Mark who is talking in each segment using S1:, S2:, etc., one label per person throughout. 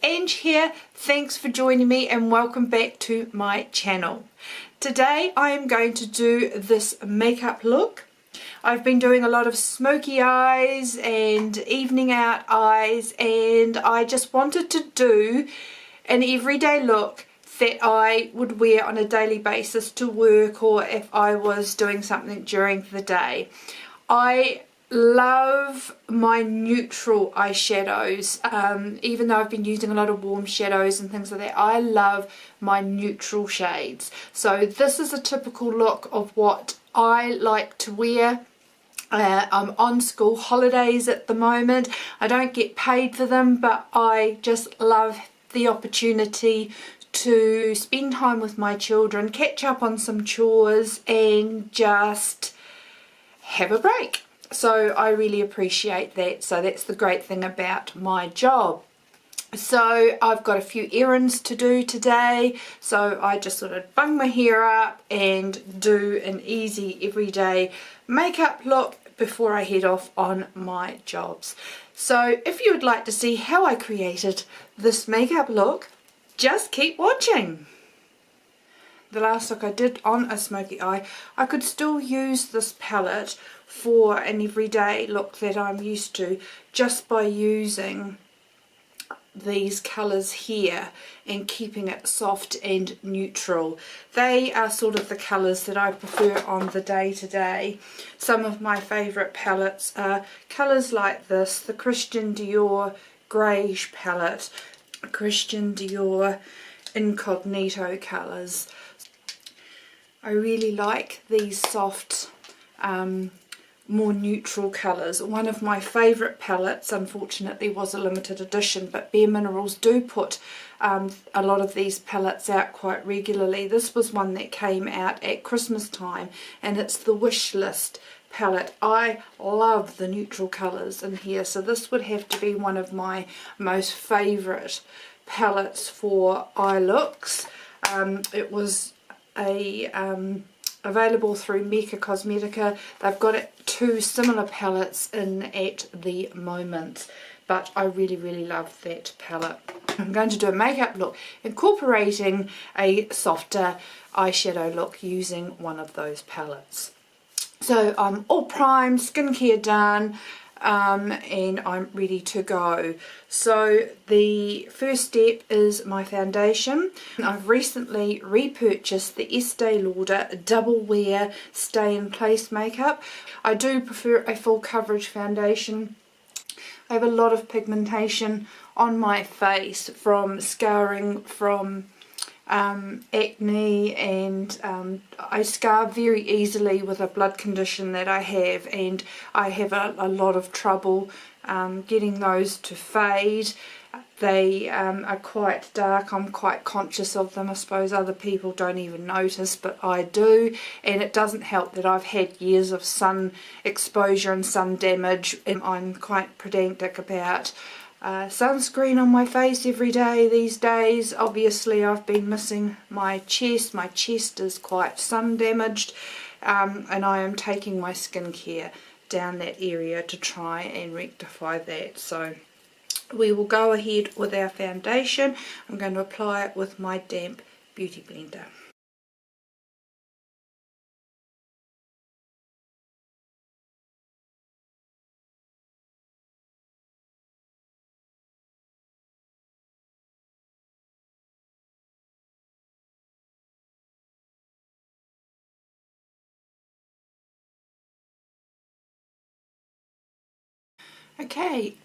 S1: Ange here. Thanks for joining me and welcome back to my channel. Today I am going to do this makeup look. I've been doing a lot of smoky eyes and evening out eyes, and I just wanted to do an everyday look that I would wear on a daily basis to work, or if I was doing something during the day. I love my neutral eyeshadows, even though I've been using a lot of warm shadows and things like that. I love my neutral shades. So this is a typical look of what I like to wear. I'm on school holidays at the moment. I don't get paid for them, but I just love the opportunity to spend time with my children, catch up on some chores and just have a break. So I really appreciate that. So that's the great thing about my job. So I've got a few errands to do today, so I just sort of bung my hair up and do an easy everyday makeup look before I head off on my jobs. So if you would like to see how I created this makeup look, just keep watching. The last look I did on a smoky eye, I could still use this palette for an everyday look that I'm used to, just by using these colours here and keeping it soft and neutral. They are sort of the colours that I prefer on the day-to-day. Some of my favourite palettes are colours like this, the Christian Dior Greige palette, Christian Dior Incognito colours. I really like these soft, more neutral colours. One of my favourite palettes, unfortunately, was a limited edition, but Bare Minerals do put a lot of these palettes out quite regularly. This was one that came out at Christmas time, and it's the Wish List palette. I love the neutral colours in here, so this would have to be one of my most favourite palettes for eye looks. It was available through Mecca Cosmetica. They've got two similar palettes in at the moment, but I really love that palette. I'm going to do a makeup look incorporating a softer eyeshadow look using one of those palettes. So I'm all primed, skincare done, and I'm ready to go. So the first step is my foundation. I've recently repurchased the Estee Lauder Double Wear Stay in Place makeup. I do prefer a full coverage foundation. I have a lot of pigmentation on my face from scarring from acne, and I scar very easily with a blood condition that I have, and I have a lot of trouble getting those to fade. They are quite dark. I'm quite conscious of them. I suppose other people don't even notice, but I do, and it doesn't help that I've had years of sun exposure and sun damage, and I'm quite pedantic about sunscreen on my face every day these days. Obviously I've been missing my chest. My chest is quite sun damaged, and I am taking my skincare down that area to try and rectify that. So we will go ahead with our foundation. I'm going to apply it with my damp beauty blender. Okay,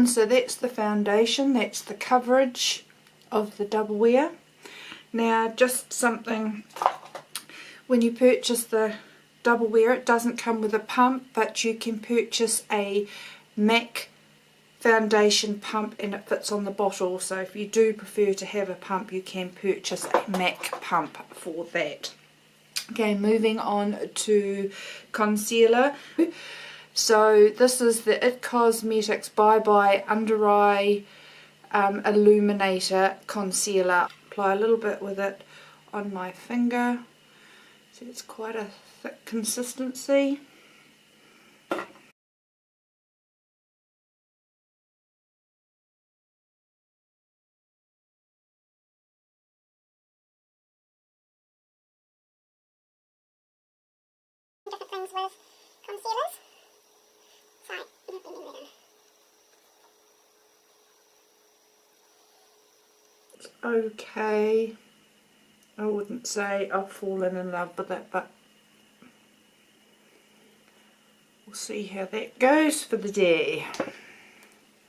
S1: so that's the foundation, that's the coverage of the Double Wear. Now, just something, when you purchase the Double Wear, it doesn't come with a pump, but you can purchase a MAC foundation pump and it fits on the bottle. So if you do prefer to have a pump, you can purchase a MAC pump for that. Okay, moving on to concealer. So this is the IT Cosmetics Bye Bye Under Eye Illuminator Concealer. Apply a little bit with it on my finger. So it's quite a thick consistency.
S2: comes with concealers. So, let me move it in.
S1: Okay. I wouldn't say I've fallen in love with it, but we'll see how that goes for the day.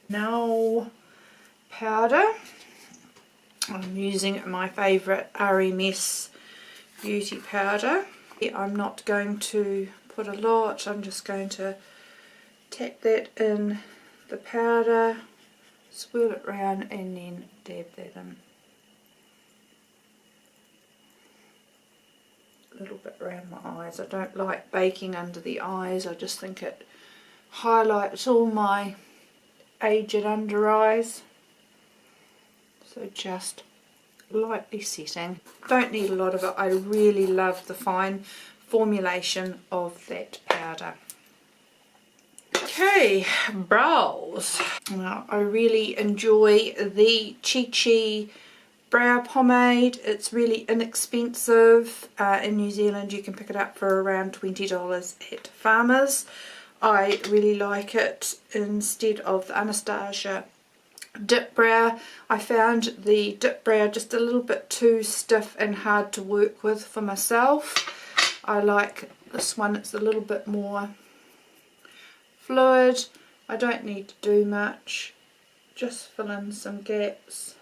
S1: Now, powder. I'm using my favourite RMS beauty powder. I'm not going to put a lot, I'm just going to tap that in the powder, swirl it round and then dab that in. A little bit around my eyes. I don't like baking under the eyes, I just think it highlights all my aged under eyes. So just lightly setting. Don't need a lot of it. I really love the fine formulation of that powder. Okay, brows. Now, I really enjoy the Chi Chi brow pomade. It's really inexpensive. In New Zealand you can pick it up for around $20 at Farmers. I really like it instead of the Anastasia dip brow. I found the dip brow just a little bit too stiff and hard to work with for myself. I like this one, it's a little bit more fluid. I don't need to do much, just fill in some gaps.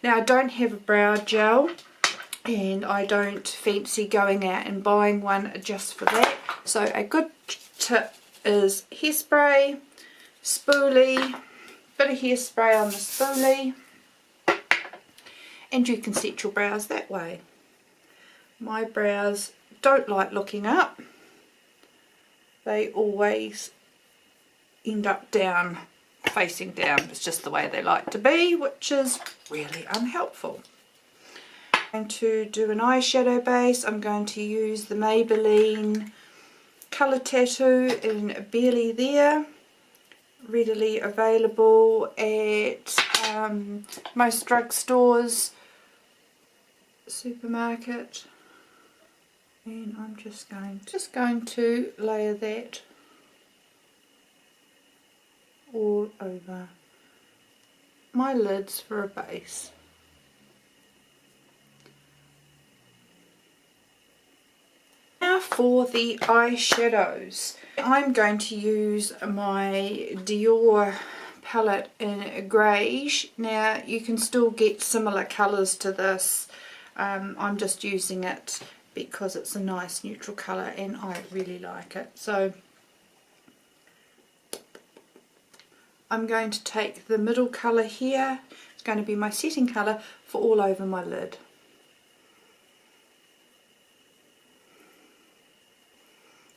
S1: Now, I don't have a brow gel and I don't fancy going out and buying one just for that. So a good tip is hairspray, spoolie, bit of hairspray on the spoolie, and you can set your brows that way. My brows don't like looking up. They always end up down, facing down. It's just the way they like to be, which is really unhelpful. I'm going to do an eyeshadow base. I'm going to use the Maybelline Colour Tattoo in Barely There. Readily available at most drugstores, supermarket. And I'm just going to layer that all over my lids for a base. Now for the eyeshadows. I'm going to use my Dior palette in Greige. Now you can still get similar colours to this. I'm just using it because it's a nice neutral colour and I really like it. So I'm going to take the middle colour here. It's going to be my setting colour for all over my lid.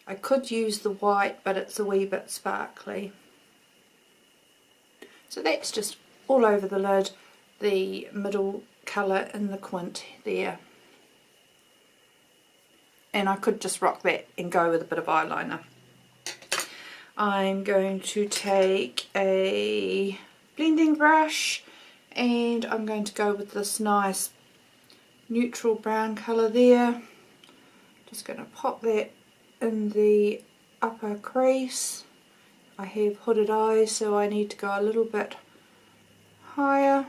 S1: I could use the white, but it's a wee bit sparkly. So that's just all over the lid, the middle colour in the quint there. And I could just rock that and go with a bit of eyeliner. I'm going to take a blending brush and I'm going to go with this nice neutral brown colour there. Just going to pop that in the upper crease. I have hooded eyes, so I need to go a little bit higher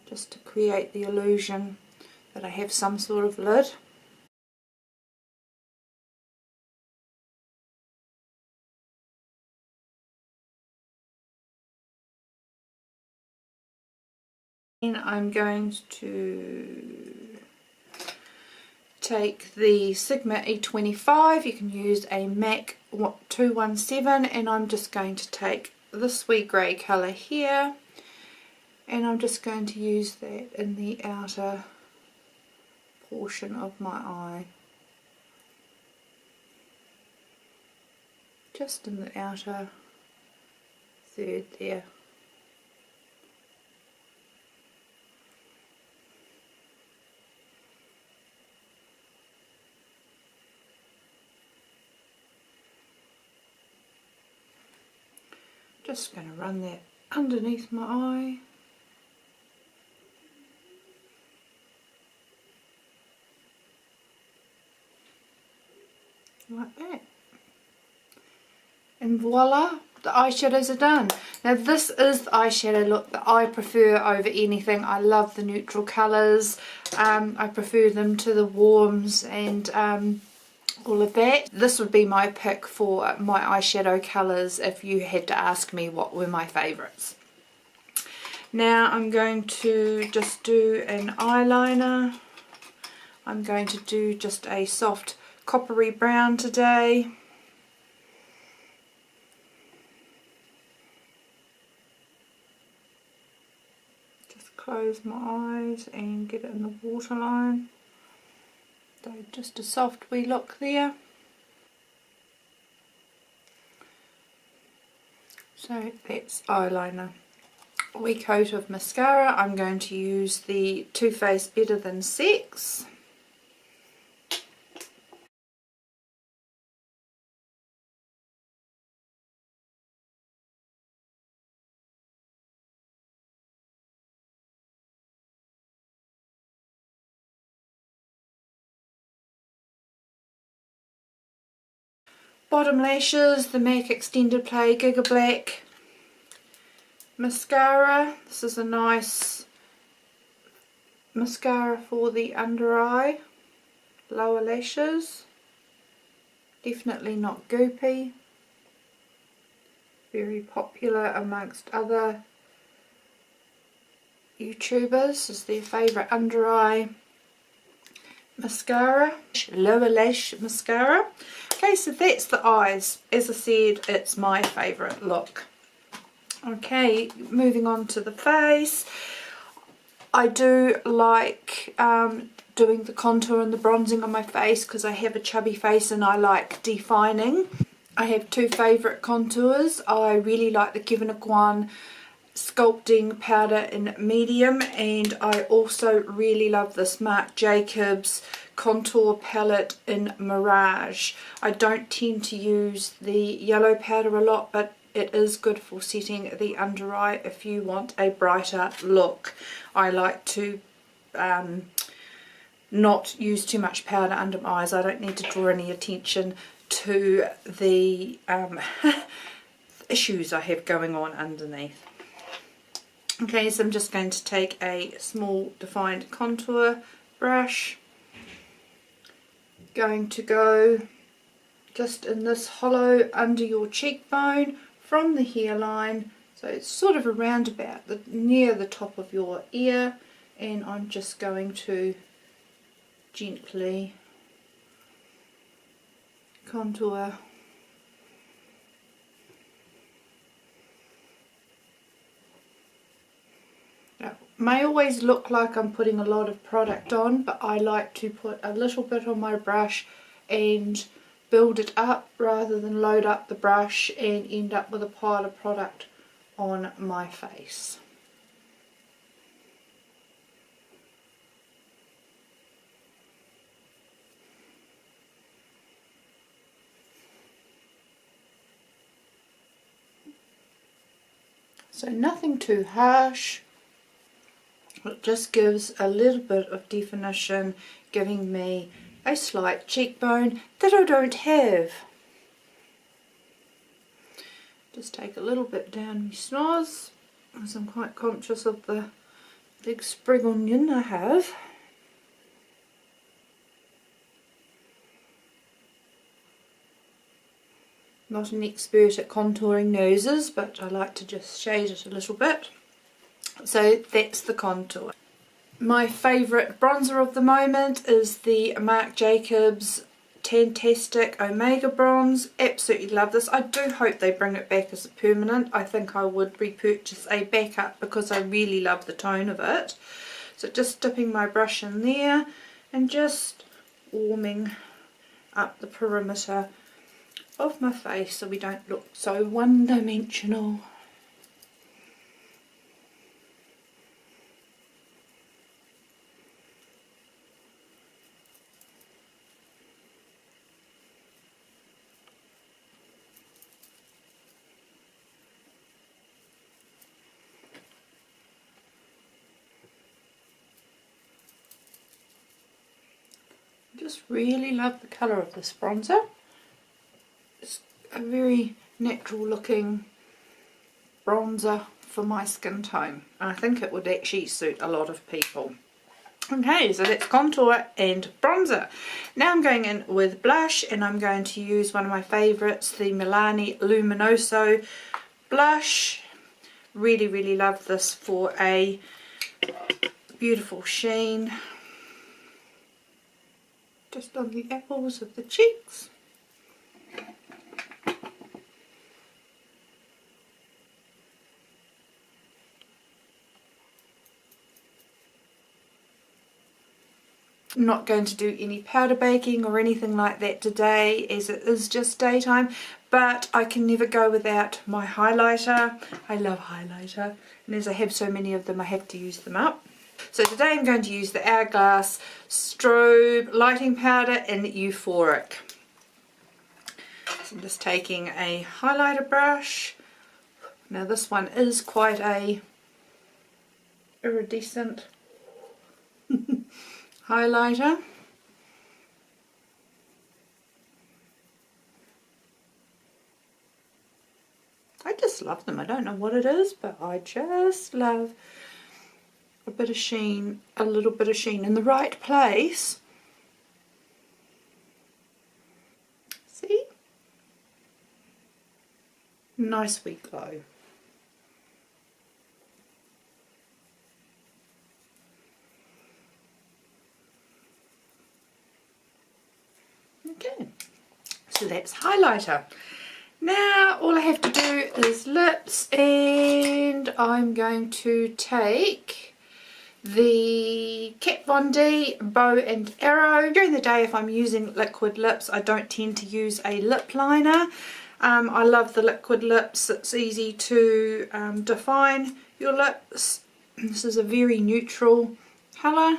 S1: just to create the illusion that I have some sort of lid. And I'm going to take the Sigma E25, you can use a MAC 217, and I'm just going to take this wee grey colour here and I'm just going to use that in the outer portion of my eye. Just in the outer third there. Just going to run that underneath my eye. Like that. And voila, the eyeshadows are done. Now this is the eyeshadow look that I prefer over anything. I love the neutral colours. I prefer them to the warms and all of that. This would be my pick for my eyeshadow colours if you had to ask me what were my favourites. Now I'm going to just do an eyeliner. I'm going to do just a soft coppery brown today. Just close my eyes and get it in the waterline. So just a soft wee look there. So that's eyeliner. A wee coat of mascara. I'm going to use the Too Faced Better Than Sex. Bottom lashes, the MAC Extended Play Giga Black mascara. This is a nice mascara for the under eye, lower lashes. Definitely not goopy. Very popular amongst other YouTubers. This is their favourite under eye mascara, lower lash mascara. Okay, so that's the eyes. As I said, it's my favourite look. Okay, moving on to the face. I do like doing the contour and the bronzing on my face because I have a chubby face and I like defining. I have two favourite contours. I really like the Kevin Aucoin sculpting powder in medium, and I also really love this Marc Jacobs contour palette in Mirage. I don't tend to use the yellow powder a lot, but it is good for setting the under eye if you want a brighter look. I like to not use too much powder under my eyes. I don't need to draw any attention to the issues I have going on underneath. Okay, so I'm just going to take a small defined contour brush. Going to go just in this hollow under your cheekbone from the hairline, so it's sort of around about near the top of your ear, and I'm just going to gently contour. Now, it may always look like I'm putting a lot of product on, but I like to put a little bit on my brush and build it up rather than load up the brush and end up with a pile of product on my face. So nothing too harsh. It just gives a little bit of definition, giving me a slight cheekbone that I don't have. Just take a little bit down my snores, as I'm quite conscious of the big sprig onion I have. Not an expert at contouring noses, but I like to just shade it a little bit. So that's the contour. My favourite bronzer of the moment is the Marc Jacobs Tantastic Omega Bronze. Absolutely love this. I do hope they bring it back as a permanent. I think I would repurchase a backup because I really love the tone of it. So just dipping my brush in there and just warming up the perimeter of my face so we don't look so one-dimensional. just really love the colour of this bronzer. It's a very natural looking bronzer for my skin tone. I think it would actually suit a lot of people. Okay, so that's contour and bronzer. Now I'm going in with blush, and I'm going to use one of my favourites, the Milani Luminoso blush. Really love this for a beautiful sheen just on the apples of the cheeks. I'm not going to do any powder baking or anything like that today, as it is just daytime, but I can never go without my highlighter. I love highlighter, and as I have so many of them, I have to use them up. So today I'm going to use the Hourglass Strobe Lighting Powder in Euphoric. So I'm just taking a highlighter brush. Now this one is quite a iridescent highlighter. I just love them. I don't know what it is, but I just love a bit of sheen, a little bit of sheen in the right place. See? Nice wee glow. Okay, so that's highlighter. Now all I have to do is lips, and I'm going to take the Kat Von D Bow and Arrow. During the day, if I'm using liquid lips, I don't tend to use a lip liner. I love the liquid lips. It's easy to define your lips. This is a very neutral colour.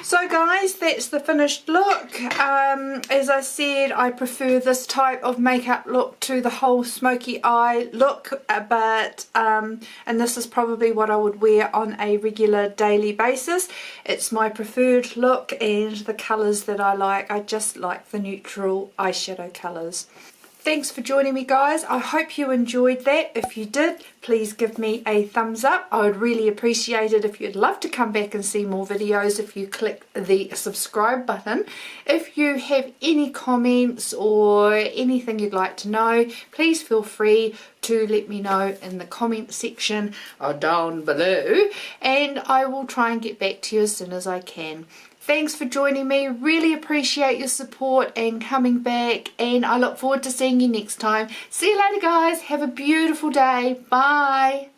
S1: So guys, that's the finished look. As I said, I prefer this type of makeup look to the whole smoky eye look, and this is probably what I would wear on a regular daily basis. It's my preferred look, and the colours that I like, I just like the neutral eyeshadow colours. Thanks for joining me, guys. I hope you enjoyed that. If you did, please give me a thumbs up. I would really appreciate it if you'd love to come back and see more videos, if you click the subscribe button. If you have any comments or anything you'd like to know, please feel free to let me know in the comment section down below, and I will try and get back to you as soon as I can. Thanks for joining me. Really appreciate your support and coming back, and I look forward to seeing you next time. See you later, guys. Have a beautiful day. Bye.